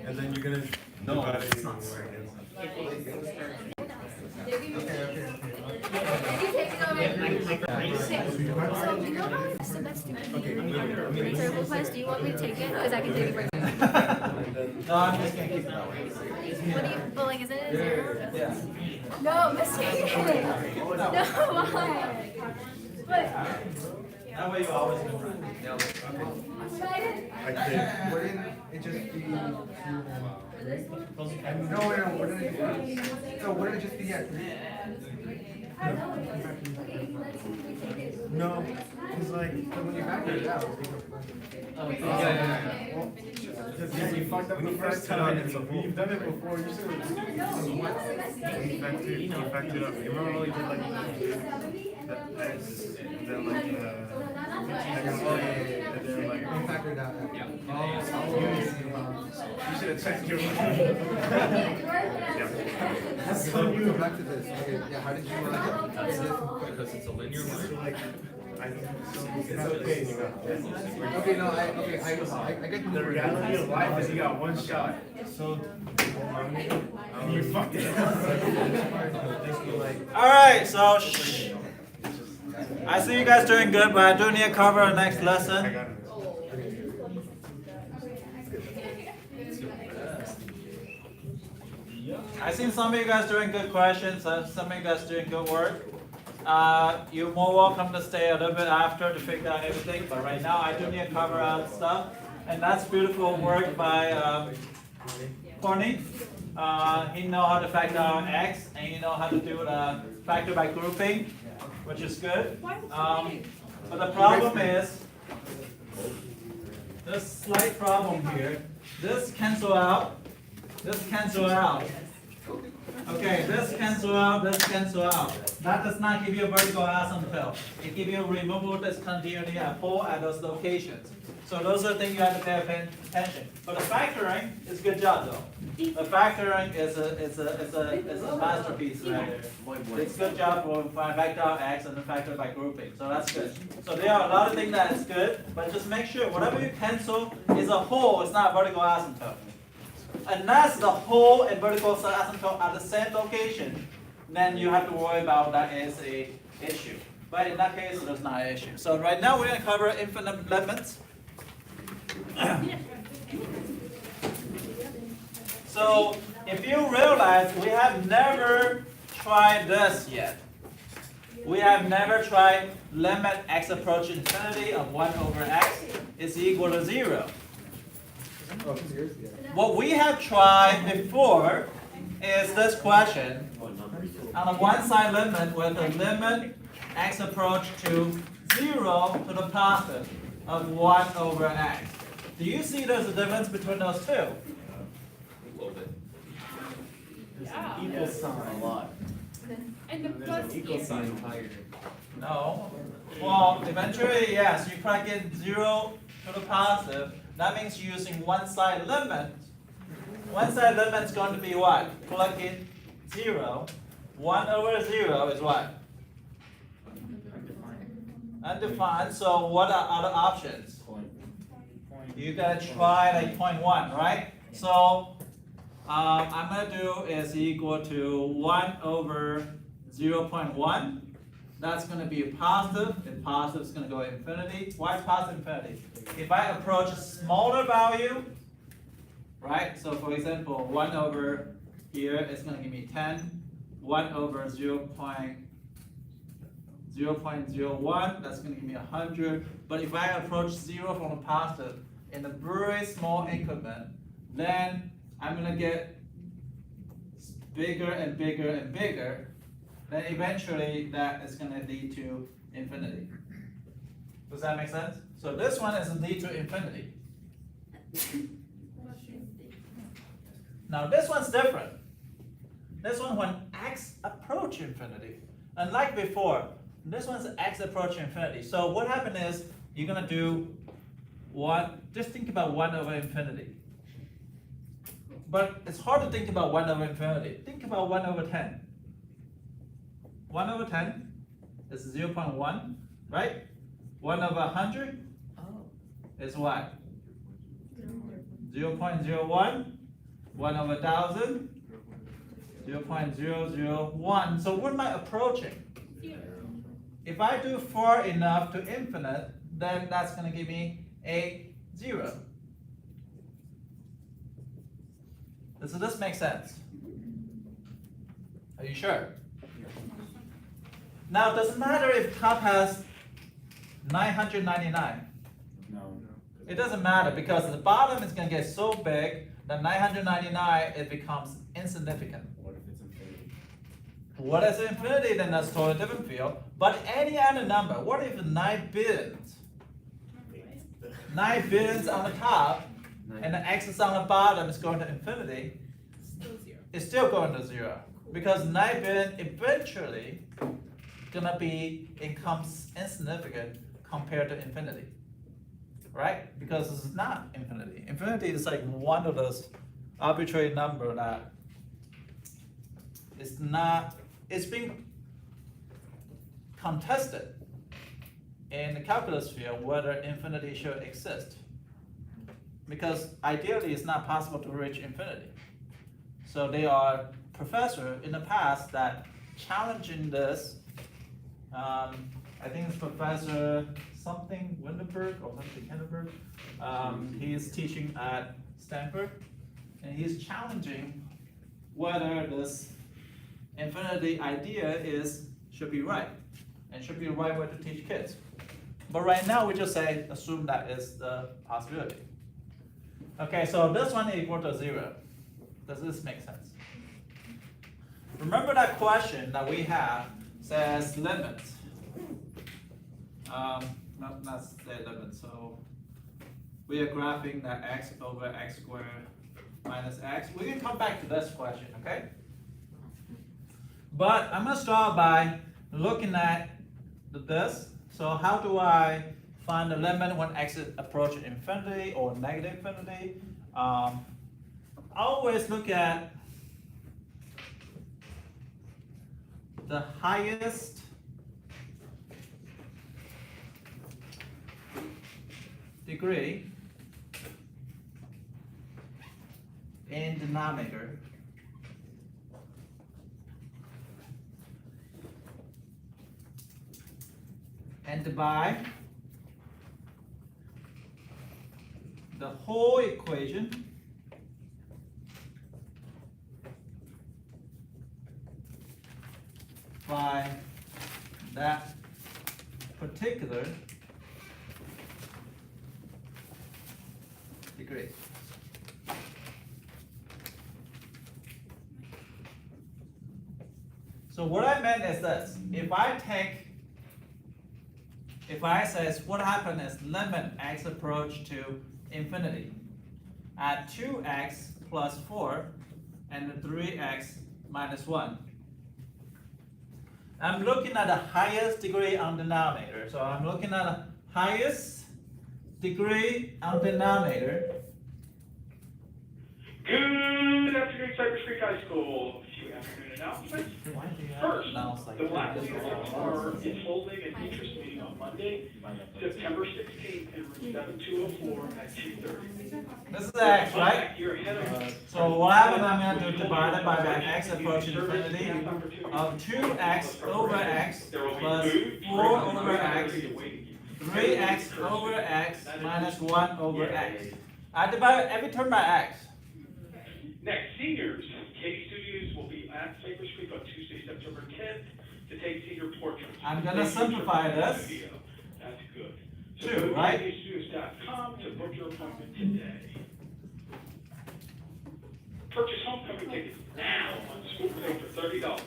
And then you're gonna divide it. So you know how it's the best cerebral class? Do you want me to take it? Because I can take it right now. No, I'm just gonna keep it that way. What do you, but like, isn't it zero? Yeah. No, I'm mistaken. No, why? But, That way you always can run. I can't. Wouldn't it just be? No, wouldn't it just? So wouldn't it just be No, it's like when you factor it out? because you fucked up the first time. You've done it before. You should have you factored it up. You remember when you did like the X, and then like and then like You factor it out. you should have checked your. So we go back to this. Okay, yeah. How did you? Because it's a linear line. Okay, no, I get The reality of life is you got one shot. So you fucked it up. Just be like, All right, so shh. I see you guys doing good, but I do need to cover the next I lesson. got it. I seen some of you guys doing good questions, some of you guys doing good work. You're more welcome to stay a little bit after to figure out everything, but right now I do need to cover out stuff. And that's beautiful work by Corny. He know how to factor out X, and he know how to do the factor by grouping, which is good. But the problem is, this slight problem here, this cancel out, this cancel out. Okay, this cancel out, this cancel out. That does not give you a vertical asymptote. It gives you a removal discontinuity at 4 at those locations. So those are things you have to pay attention. But the factoring is a good job though. The factoring is a masterpiece right there. It's a good job for factor out X and the factor by grouping. So that's good. So there are a lot of things that is good, but just make sure whatever you cancel is a whole, it's not a vertical asymptote. Unless the whole and vertical asymptote are the same location, then you have to worry about that is a issue. But in that case, there's not an issue. So right now we're going to cover infinite limits. So if you realize we have never tried this yet. We have never tried limit x approach infinity of 1 over x is equal to 0. Oh, seriously? What we have tried before is this question on the one side limit with the limit x approach to 0 to the positive of 1 over x. Do you see there's a difference between those two? A little bit. Equal sign. A lot. and the plus Equal sign higher. No. Well, eventually, yes, you probably get 0 to the positive. That means you're using one side limit. One side limit is going to be what? Plug in 0. 1 over 0 is what? Undefined. So what are other options? You gotta try like 0.1, right? So I'm gonna do is equal to 1 over 0.1. That's gonna be a positive, and positive is gonna go to infinity. Why is positive infinity? If I approach a smaller value, right? So for example, 1 over here is gonna give me 10. 1 over 0.01, that's gonna give me 100. But if I approach 0 from a positive in a very small increment, then I'm gonna get bigger and bigger and bigger. Then eventually that is gonna lead to infinity. Does that make sense? So this one is a lead to infinity. Now this one's different. This one when x approach infinity. Unlike before, this one's x approach infinity. So what happened is you're gonna do just think about 1 over infinity. But it's hard to think about 1 over infinity. Think about 1 over 10. 1 over 10 is 0.1, right? 1 over 100 is what? 0.01. 1 over 1,000, 0.001. So what am I approaching? If I do far enough to infinite, then that's going to give me a 0. Does this make sense? Are you sure? Now, it doesn't matter if top has 999. No. It doesn't matter because the bottom is going to get so big that 999 it becomes insignificant. What if it's infinity? What is infinity? Then that's totally different field. But any other number, what if 9 billions? 9 billions on the top and the x's on the bottom is going to infinity. It's still going to 0 because 9 billion eventually gonna becomes insignificant compared to infinity, right? Because it's not infinity. Infinity is like one of those arbitrary number that is not. It's being contested in the calculus field whether infinity should exist, because ideally it's not possible to reach infinity. So there are professors in the past that challenging this. I think it's Professor something Windenberg or something Hindenburg. He's teaching at Stanford, and he's challenging whether this infinity idea should be right, and should be the right way to teach kids. But right now we just assume that is the possibility. Okay, so this one is equal to 0. Does this make sense? Remember that question that we have says limits. Not say limit. So we are graphing that x over x squared minus x. We can come back to this question, okay? But I'm gonna start by looking at this. So how do I find the limit when x is approaching infinity or negative infinity? Always look at the highest degree in denominator and divide the whole equation by that particular degree. So what I meant is this: if I says what happened is limit x approach to infinity at 2x plus 4 and 3x minus 1. I'm looking at the highest degree on denominator. So I'm looking at the highest degree on denominator. Good afternoon, Cypress Creek High School. A few afternoon announcements. First, the Black District are holding an interest meeting on Monday, September 16th in room 7204 at 2:30. This is x, right? You're ahead of So what happened, I'm going to divide it by that x approaching infinity of 2x over x plus 4 over x, 3x over x minus 1 over x. I divide every term by x. Next, seniors. Katie Studios will be at Cypress Creek on Tuesday, September 10th to take senior portraits. I'm going to simplify this. That's good. Two, So go to right? katiestudios.com to book your appointment today. Purchase homecoming tickets now on school play for $30. At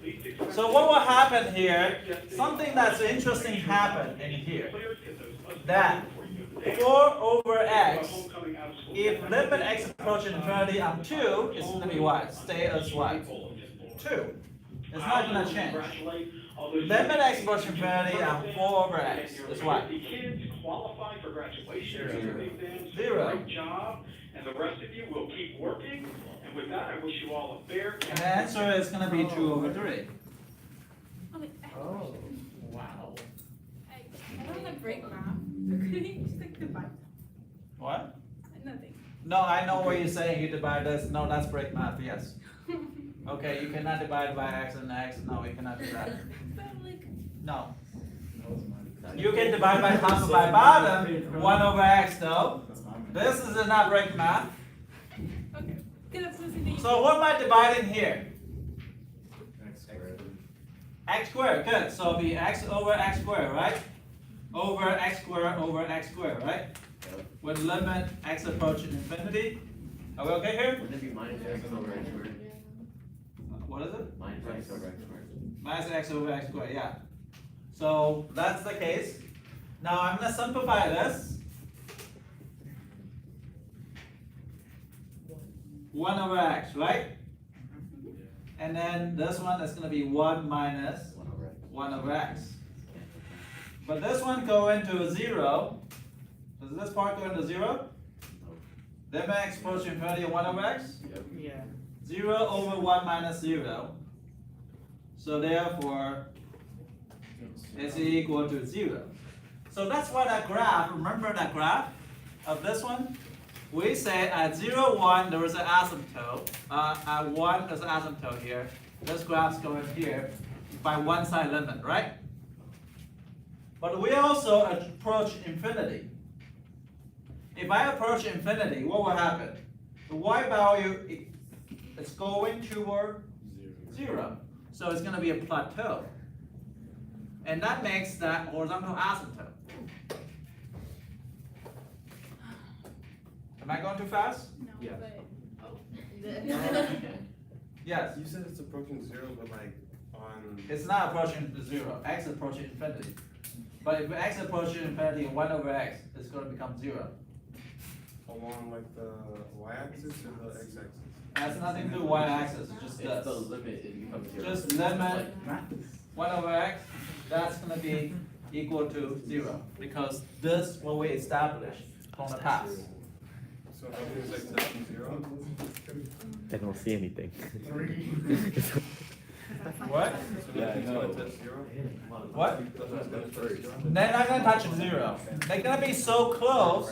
least expect- So what will happen here, something that's interesting happened in here. Players get those buses That before you go to the 4 over x, homecoming out of school. if limit x approaching infinity on 2, it's going to be what? Stay as what? 2. It's not going to change. Limit x approaching infinity on 4 over x is what? The kids qualify for graduation exams. 0. Great job, and the rest of you will keep working. And with that, I wish you all a fair. And the answer is going to be 2 over 3. Okay. Oh, wow. I don't have break math. Just like divide. What? Nothing. No, I know what you're saying, you divide this, no, that's break math, yes. Okay, you cannot divide by x and x, no, you cannot do that. No. You can divide by top by bottom, 1 over x though. This is not break math. So what am I dividing here? X squared, good, so it'll be x over x squared, right? Over x squared, right? With limit x approaching infinity. Are we okay here? Wouldn't it be minus x over x squared? What is it? Minus x over x squared. Minus x over x squared, yeah. So that's the case. Now I'm gonna simplify this. 1 over x, right? And then this one is gonna be 1 minus 1 over x. But this one go into 0. Does this part go into 0? Limit x approaching infinity of 1 over x? Yeah. 0 over 1 minus 0. So therefore, it's equal to 0. So that's why that graph, remember that graph of this one? We say at 0, 1, there is an asymptote. At 1, there's an asymptote here. This graph's going here by one side limit, right? But we also approach infinity. If I approach infinity, what will happen? The y value is going toward 0. So it's going to be a plateau. And that makes that horizontal asymptote. Am I going too fast? Yeah. Yes. You said it's approaching 0, but like on. It's not approaching 0. X is approaching infinity. But if x approaching infinity, 1 over x is going to become 0. Along like the y-axis or the x-axis? Has nothing to do with y-axis, it's just It's the this. limit, it becomes 0. Just limit 1 over x, that's going to be equal to 0. Because this is what we established from the past. So nothing is like touching 0? I don't see anything. 3. What? So nothing's gonna touch 0? What? Nothing's gonna touch 0? They're not going to touch 0. They're going to be so close,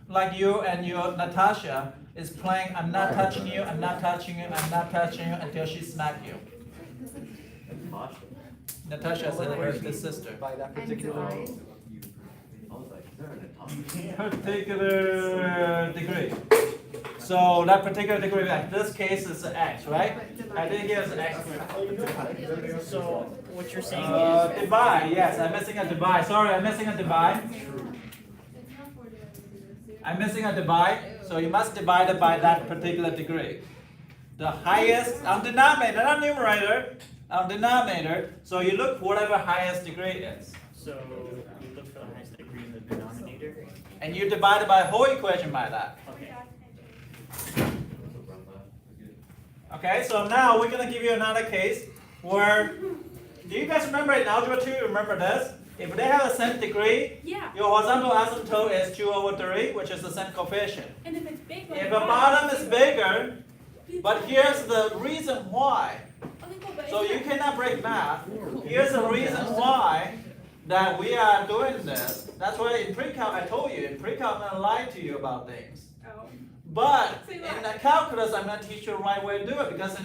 like you and your Natasha is playing, I'm not touching you, I'm not touching you, I'm not touching you, until she smack you. Natasha is his sister. By that And particular. divide. I was like, is there an atomic? Particular degree. So that particular degree, like this case is an x, right? I didn't give us an x. So what you're saying is, Divide, yes, I'm missing a divide. Sorry, I'm missing a divide. I'm missing a divide, so you must divide it by that particular degree. The highest, on denominator, not numerator, on denominator, so you look whatever highest degree is. so you look for the highest degree in the denominator. And you divide it by whole equation by that. Okay. Okay, so now we're gonna give you another case where, do you guys remember in algebra 2, remember this? If they have the same degree, Yeah, your horizontal asymptote is 2 over 3, which is the same coefficient. and if it's big, like If the bottom is bigger, but here's the reason why. So you cannot break math. Here's the reason why that we are doing this. That's why in pre-calc I told you, in pre-calc I'm gonna lie to you about things. Oh. But So you in lie. the calculus I'm gonna teach you the right way to do it, because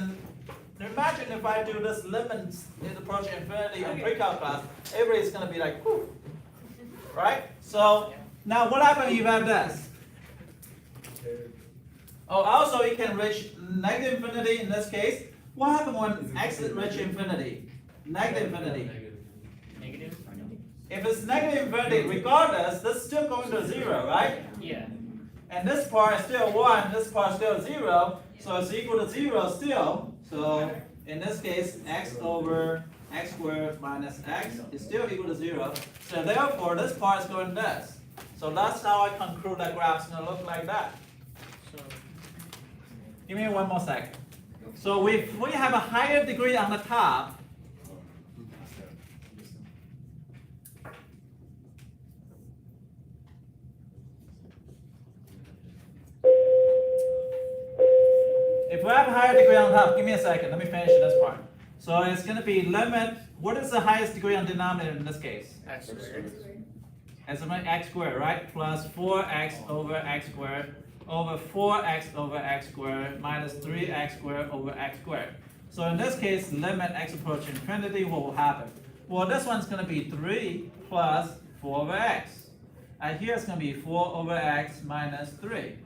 imagine if I do this limits in approaching infinity in pre-calc class, everybody's gonna be like, whew. Right? So now what happens if you have this? Oh, also you can reach negative infinity in this case. What happens when x is reach infinity? Negative infinity. Negative? If it's negative infinity, regardless, this is still going to 0, right? Yeah. And this part is still 1, this part is still 0, so it's equal to 0 still. So in this case, x over x squared minus x is still equal to 0. So therefore, this part is going this. So that's how I conclude that graph's going to look like that. So Give me one more second. So we have a higher degree on the top. If we have a higher degree on top, give me a second, let me finish this part. So it's going to be limit, what is the highest degree on denominator in this case? x squared. It's x squared, right? Plus 4x over x squared over 4x over x squared minus 3x squared over x squared. So in this case, limit x approach infinity, what will happen? Well, this one's going to be 3 plus 4 over x. And here it's going to be 4 over x minus 3.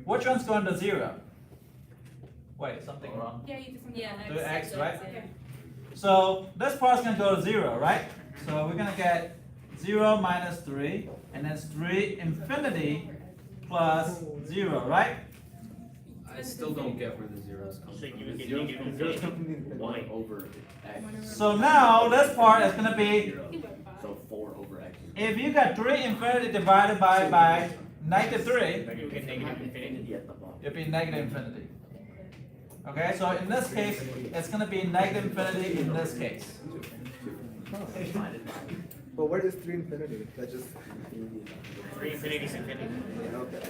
Which one's going to 0? Wait, something wrong. Yeah, you just. Yeah. 3x, right? So this part's going to go to 0, right? So we're going to get 0 minus 3, and that's 3 infinity plus 0, right? I still don't get where the zeros come So from. you would The get zeros negative zeros infinity. come from 1 over x. So now this part is going to be, So 4 over x. if you got 3 infinity divided by negative 3, You get negative infinity. At the bottom. it'll be negative infinity. Okay, so in this case, it's going to be negative infinity in this case. But what is 3 infinity? That just. 3 infinity is infinity. Okay.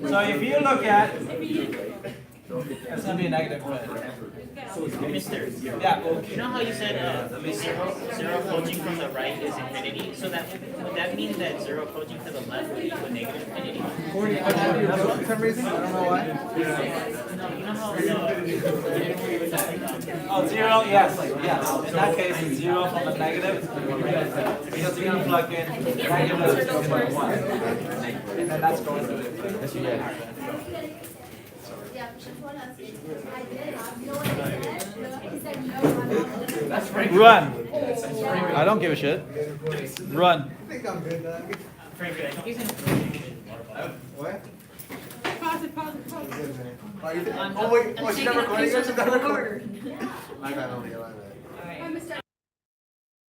So if you look at, it's going to be a negative infinity. Mister, Yeah. you know how you said zero approaching from the right is infinity? So that would that mean that 0 approaching to the left would equal negative infinity? For some reason, I don't know why. No, you know how Oh, 0, yes, yes. In that case, it's 0 from the negative, because you're gonna plug in negative is 0.1. And then that's going to the Yeah, I did. No one said. He said no. Run. I don't give a shit. Run. I think I'm good, dog. Frank, I think he's in. What? Pause it, pause it, pause it. Oh, you did? Oh, wait. Oh, she's not recording? She's not recording. My bad, only, my bad.